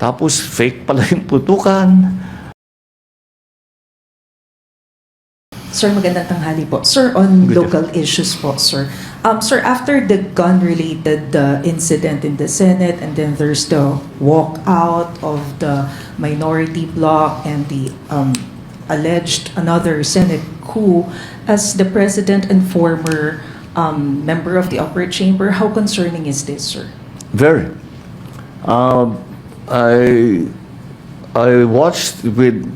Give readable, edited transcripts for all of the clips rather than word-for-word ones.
Tapos fake pala yung putukan. Sir, magandang tanghali po. Sir, on Good local issues po, sir. Sir, after the gun-related incident in the Senate, and then there's the walkout of the minority bloc and the alleged another Senate coup, as the President and former member of the upper chamber, how concerning is this, sir? Very. I watched with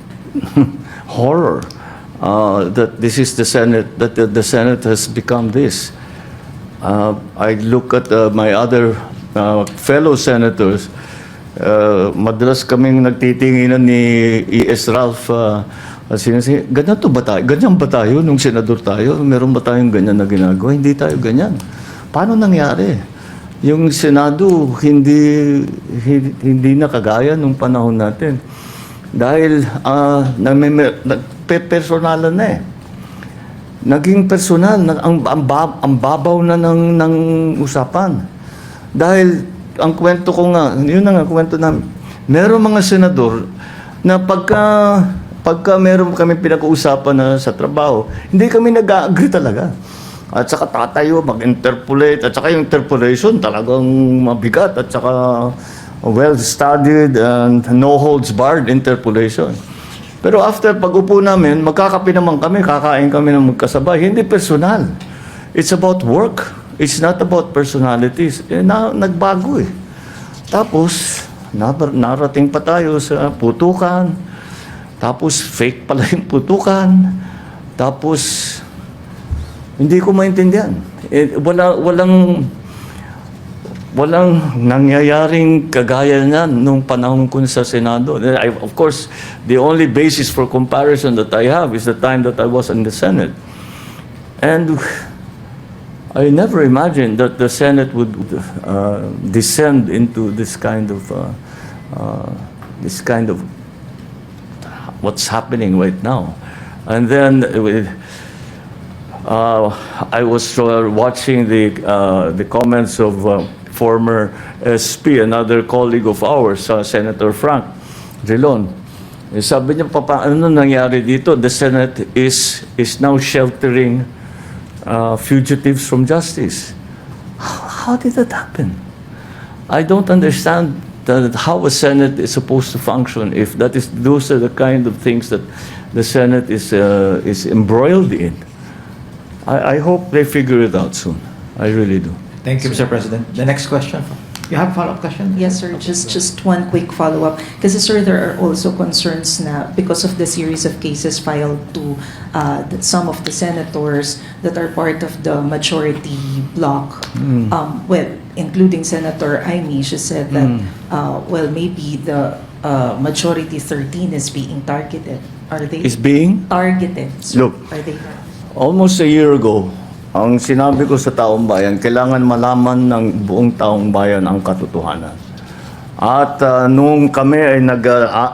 horror that this is the Senate, that the Senate has become this. I look at my other fellow senators. Madalas kaming nagtitinginan ni E.S. Ralph. Ganyan ba tayo nung senador tayo? Meron ba tayong ganyan na ginagawa? Hindi tayo ganyan. Paano nangyari? Yung Senado hindi na kagaya nung panahon natin. Dahil personalan na eh. Naging personal, ang babaw na ng usapan. Dahil ang kwento ko nga, yun na nga kwento namin. Meron mga senador na pagka meron kami pinag-uusapan na sa trabaho, hindi kami nag-agree talaga. At saka tatayo, mag-interpolate, at saka yung interpolation talagang mabigat, at saka well-studied and no-holds-barred interpolation. Pero after pag-upo namin, magkakape naman kami, kakain kami ng magkasabay. Hindi personal. It's about work. It's not about personalities. Nagbago eh. Tapos, narating pa tayo sa putukan. Tapos, fake pala yung putukan. Tapos, hindi ko maintindihan. Walang nangyayaring kagaya niyan nung panahon ko sa Senado. Of course, the only basis for comparison that I have is the time that I was in the Senate. And I never imagined that the Senate would descend into this kind of what's happening right now. And then I was watching the comments of former SP, another colleague of ours, Senator Frank Drilon. Sabi niya, ano nangyari dito? The Senate is now sheltering fugitives from justice. How did that happen? I don't understand how a Senate is supposed to function if those are the kind of things that the Senate is embroiled in. I hope they figure it out soon. I really do. Thank you, Mr. President. The next question. You have a follow-up question? Yes, sir. Just one quick follow-up. Kasi, sir, there are also concerns na because of the series of cases filed to some of the senators that are part of the majority bloc, including Senator Amy, she said that, maybe the majority 13 is being targeted. Are they? Is being? Targeted. So, Look, are they? almost a year ago, ang sinabi ko sa taong bayan, kailangan malaman ng buong taong bayan ang katotohanan. At nung kami ay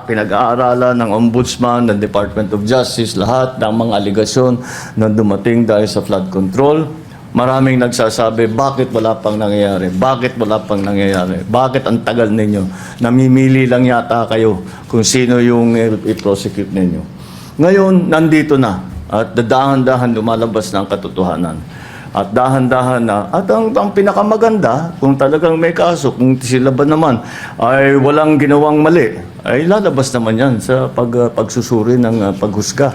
pinag-aaralan ng Ombudsman, ng Department of Justice, lahat ng mga aligasyon na dumating dahil sa flood control, maraming nagsasabi, bakit wala pang nangyayari? Bakit wala pang nangyayari? Bakit ang tagal ninyo? Namimili lang yata kayo kung sino yung i-prosecute ninyo. Ngayon, nandito na. At dahan-dahan lumalabas ng katotohanan. At dahan-dahan na. At ang pinakamaganda, kung talagang may kaso, kung sila ba naman ay walang ginawang mali, ay lalabas naman yan sa pagsusuri ng paghusga.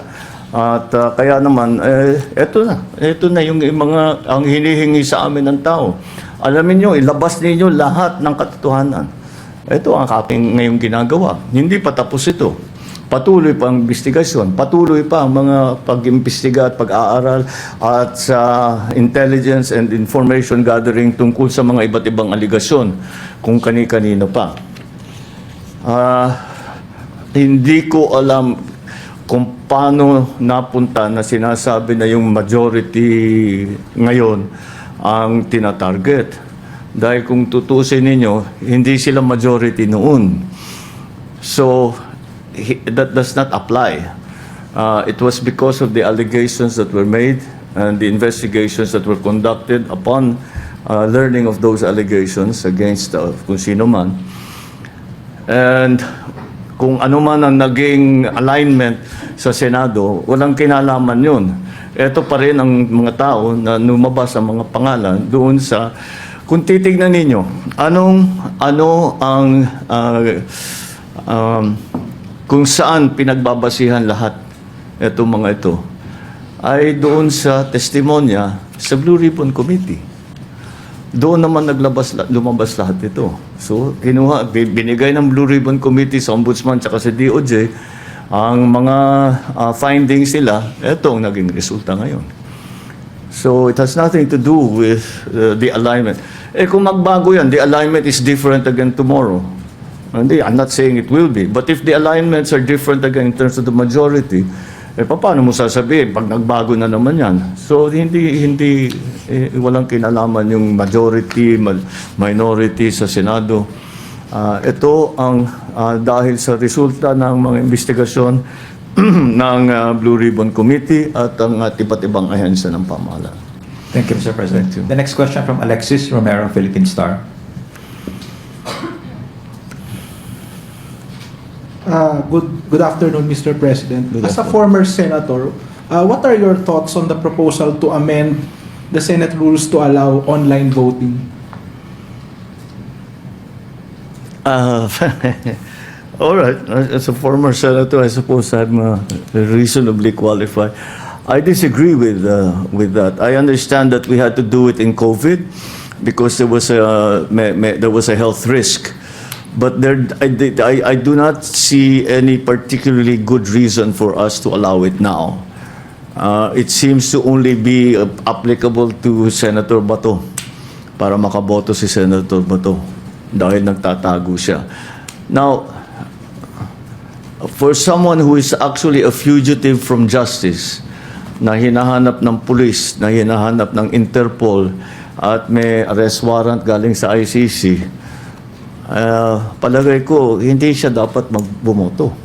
At kaya naman, eto na yung mga ang hinihingi sa amin ng tao. Alamin nyo, ilabas ninyo lahat ng katotohanan. Ito ang aking ngayong ginagawa. Hindi pa tapos ito. Patuloy pa ang investigasyon, patuloy pa ang mga pag-imbestiga at pag-aaral at sa intelligence and information gathering tungkol sa mga iba't ibang aligasyon kung kani-kanino pa. Hindi ko alam kung paano napunta na sinasabi na yung majority ngayon ang tinatarget. Dahil kung tutusin ninyo, hindi sila majority noon. So, that does not apply. It was because of the allegations that were made and the investigations that were conducted upon learning of those allegations against kung sino man. And kung ano man ang naging alignment sa Senado, walang kinalaman yun. Ito pa rin ang mga tao na lumabas ang mga pangalan doon sa, kung titignan ninyo, ano ang, kung saan pinagbabasihan lahat itong mga ito, ay doon sa testimonya sa Blue Ribbon Committee. Doon naman lumabas lahat ito. So, binigay ng Blue Ribbon Committee sa Ombudsman at sa DOJ ang mga findings nila, ito ang naging resulta ngayon. So, it has nothing to do with the alignment. Kung magbago yan, the alignment is different again tomorrow. Hindi, I'm not saying it will be. But if the alignments are different again in terms of the majority, paano mo sasabihin pag nagbago na naman yan? So, walang kinalaman yung majority, minority sa Senado. Ito ang dahil sa resulta ng mga investigasyon ng Blue Ribbon Committee at ang iba't ibang ahensya ng pamahalaan. Thank you, Mr. President. Thank you. The next question from Alexis Romero, Philippine Star. Good afternoon, Mr. President. Good As a afternoon. former senator, what are your thoughts on the proposal to amend the Senate rules to allow online voting? All right. As a former senator, I suppose I'm reasonably qualified. I disagree with that. I understand that we had to do it in COVID because there was a health risk. But I do not see any particularly good reason for us to allow it now. It seems to only be applicable to Senator Bato para makaboto si Senator Bato dahil nagtatago siya. Now, for someone who is actually a fugitive from justice, na hinahanap ng pulis, na hinahanap ng Interpol, at may arrest warrant galing sa ICC, palagay ko, hindi siya dapat magbumoto.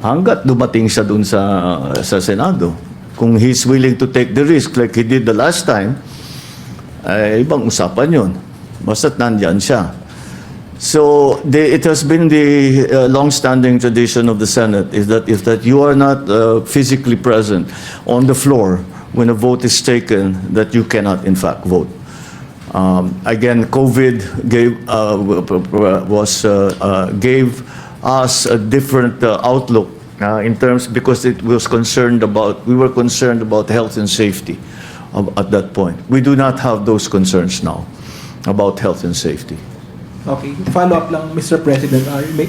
Hanggat dumating siya dun sa Senado. Kung he's willing to take the risk like he did the last time, ibang usapan yun. Basta't nandyan siya. So, it has been the long-standing tradition of the Senate is that you are not physically present on the floor when a vote is taken, that you cannot, in fact, vote. Again, COVID gave us a different outlook in terms because we were concerned about health and safety at that point. We do not have those concerns now about health and safety. Okay, follow-up lang, Mr. President.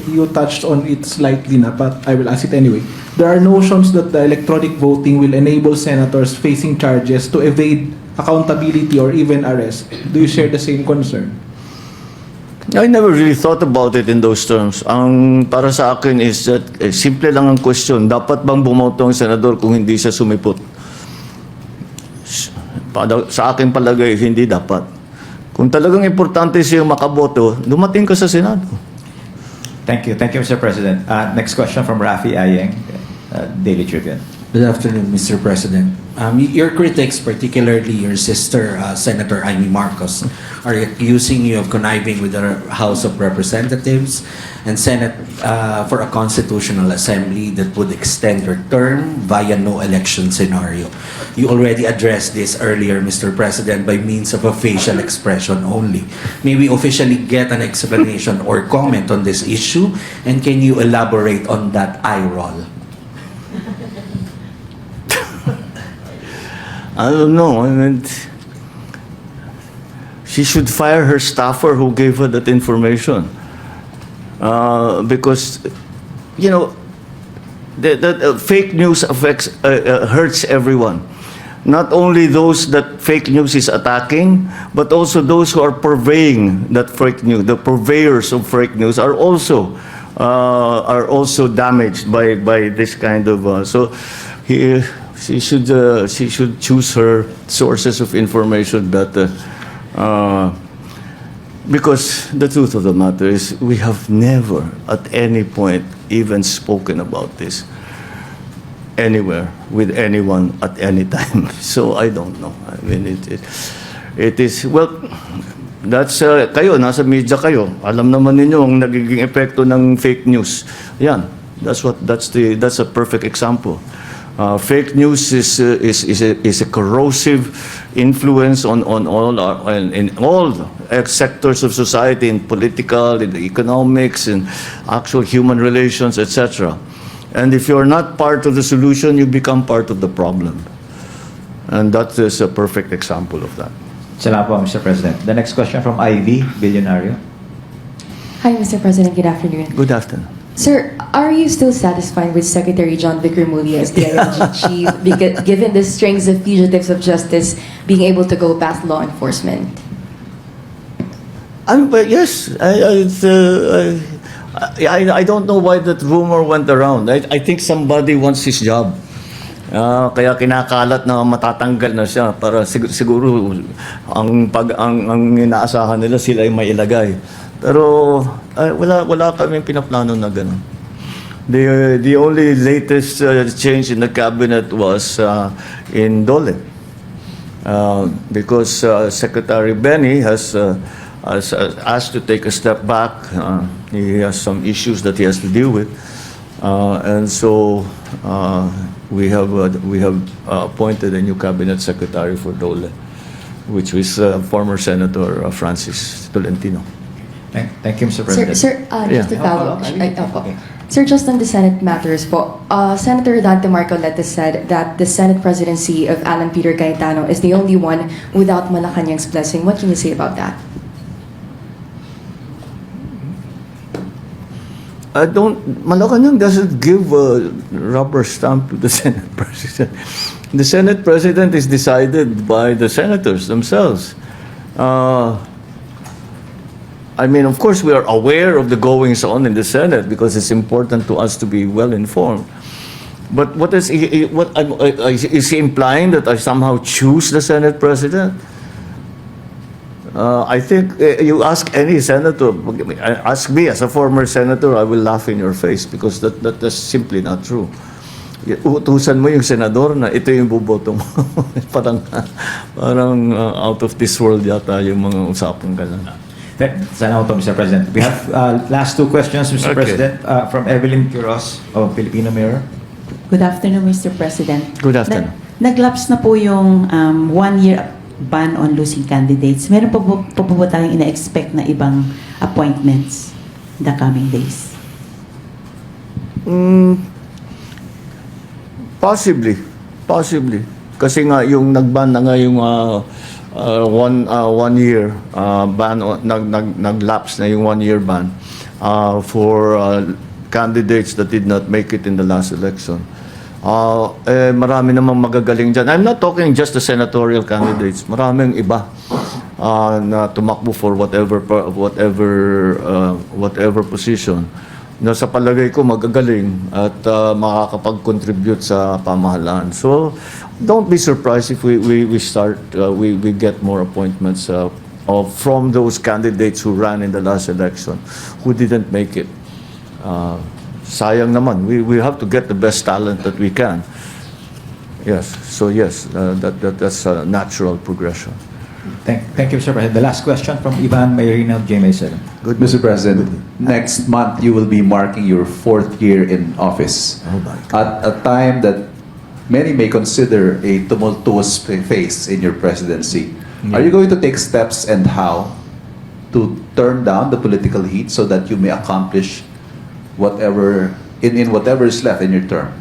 You touched on it slightly na, but I will ask it anyway. There are notions that the electronic voting will enable senators facing charges to evade accountability or even arrest. Do you share the same concern? I never really thought about it in those terms. Ang para sa akin is that simple lang ang question. Dapat bang bumoto ang senador kung hindi siya sumipot? Sa akin palagay, hindi dapat. Kung talagang importante siya makaboto, dumating ka sa Senado. Thank you. Thank you, Mr. President. Next question from Rafi Ayeng, Daily Tribune. Good afternoon, Mr. President. Your critics, particularly your sister, Senator Amy Marcos, are accusing you of conniving with the House of Representatives and Senate for a constitutional assembly that would extend your term via no election scenario. You already addressed this earlier, Mr. President, by means of a facial expression only. May we officially get an explanation or comment on this issue? And can you elaborate on that eye roll? I don't know. I mean, she should fire her staffer who gave her that information. Because, you know, the fake news hurts everyone. Not only those that fake news is attacking, but also those who are purveying that fake news. The purveyors of fake news are also damaged by this kind of. She should choose her sources of information better. Because the truth of the matter is we have never at any point even spoken about this anywhere with anyone at any time. So I don't know. I mean, it is, well, That's kayo, nasa media kayo. Alam naman ninyo ang nagiging epekto ng fake news. Yan. That's a perfect example. Fake news is a corrosive influence on in all sectors of society, in political, in economics, in actual human relations, etc. And if you're not part of the solution, you become part of the problem. And that is a perfect example of that. Salamat po, Mr. President. The next question from Ivy, Billionario. Hi, Mr. President. Good afternoon. Good afternoon. Sir, are you still satisfied with Secretary John Vickermuli as the ING chief, given the strings of fugitives of justice being able to go past law enforcement? But yes, I don't know why that rumor went around. I think somebody wants his job. Kaya kinakalat na matatanggal na siya para siguro ang inaasahan nila sila ay may ilagay. Pero wala kaming pinaplano na ganun. The only latest change in the cabinet was in Dole. Because Secretary Benny has asked to take a step back. He has some issues that he has to deal with. And so we have appointed a new cabinet secretary for Dole, which was former Senator Francis Tolentino. Thank you, Mr. President. Sir, just to Yeah. follow up. Okay. Sir, just on the Senate matters po, Senator Dante Marcoleta said that the Senate presidency of Alan Peter Cayetano is the only one without Malacanang's blessing. What can you say about that? Malacanang doesn't give a rubber stamp to the Senate President. The Senate President is decided by the senators themselves. I mean, of course, we are aware of the goings on in the Senate because it's important to us to be well informed. But is he implying that I somehow choose the Senate President? I think you ask any senator, ask me as a former senator, I will laugh in your face because that's simply not true. Utusan mo yung senador na ito yung buboto mo. parang out of this world yata yung mga usapan ka lang. Salamat po, Mr. President. We have last two questions, Mr. Okay. President, from Evelyn Quiroz of Filipino Mirror. Good afternoon, Mr. President. Good afternoon. Naglaps na po yung 1-year ban on losing candidates. Meron po ba tayong ina-expect na ibang appointments in the coming days? Possibly. Kasi nga yung nagban na nga yung one year ban, naglapse na yung 1-year ban for candidates that did not make it in the last election. Marami namang magagaling dyan. I'm not talking just the senatorial candidates. Maraming iba na tumakbo for whatever position na sa palagay ko magagaling at makakapag-contribute sa pamahalaan. So don't be surprised if we get more appointments from those candidates who ran in the last election who didn't make it. Sayang naman. We have to get the best talent that we can. Yes. So yes, that's a natural progression. Thank you, Mr. President. The last question from Ivan Mayrina of GMA7. Good. Mr. President, next month you will be marking your 4th year in office. Oh my God. At a time that many may consider a tumultuous phase in your presidency. Are you going to take steps and how to turn down the political heat so that you may accomplish whatever is left in your term?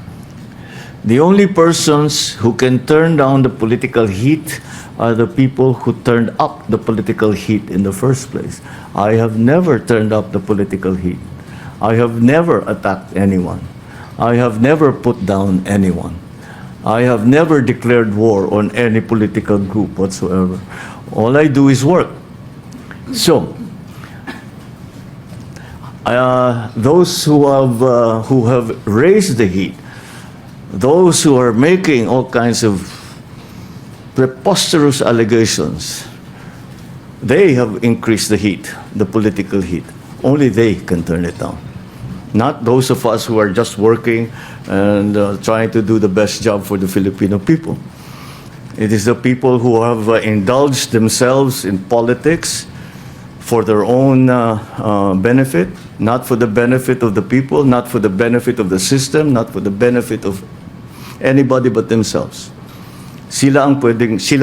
The only persons who can turn down the political heat are the people who turned up the political heat in the first place. I have never turned up the political heat. I have never attacked anyone. I have never put down anyone. I have never declared war on any political group whatsoever. All I do is work. So, those who have raised the heat, those who are making all kinds of preposterous allegations, they have increased the heat, the political heat. Only they can turn it down. Not those of us who are just working and trying to do the best job for the Filipino people. It is the people who have indulged themselves in politics for their own benefit, not for the benefit of the people, not for the benefit of the system, not for the benefit of anybody but themselves. Sila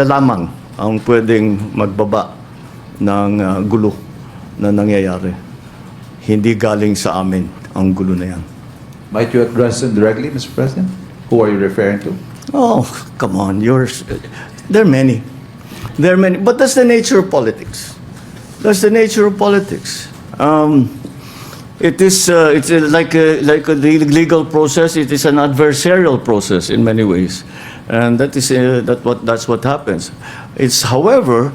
lamang ang pwedeng magbaba ng gulo na nangyayari. Hindi galing sa amin ang gulo na yan. Might you address them directly, Mr. President? Who are you referring to? Oh, come on. There are many. There are many. But that's the nature of politics. That's the nature of politics. It's like a legal process. It is an adversarial process in many ways, and that's what happens. It's, however,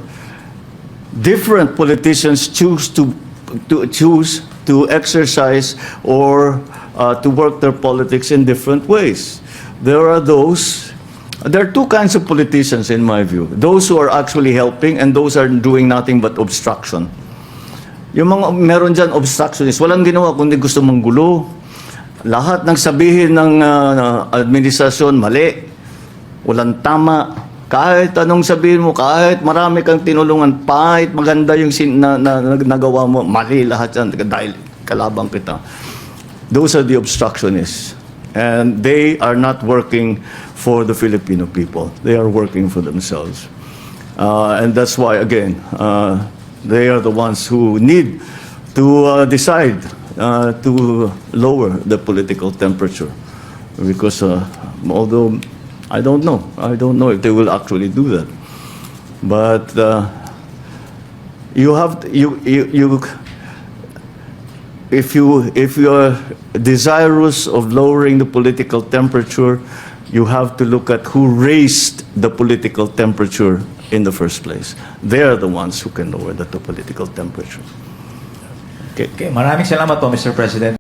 different politicians choose to exercise or to work their politics in different ways. There are two kinds of politicians in my view. Those who are actually helping and those are doing nothing but obstruction. Yung mga meron dyan obstructionist, walang ginawa kundi gusto manggulo. Lahat ng sabihin ng administrasyon mali. Walang tama. Kahit anong sabihin mo, kahit marami kang tinulungan, kahit maganda yung nagawa mo, mali lahat yan dahil kalabang kita. Those are the obstructionists. And they are not working for the Filipino people. They are working for themselves. And that's why, again, they are the ones who need to decide to lower the political temperature. Because although I don't know if they will actually do that. But if you are desirous of lowering the political temperature, you have to look at who raised the political temperature in the first place. They are the ones who can lower the political temperature. Okay, maraming salamat po, Mr. President.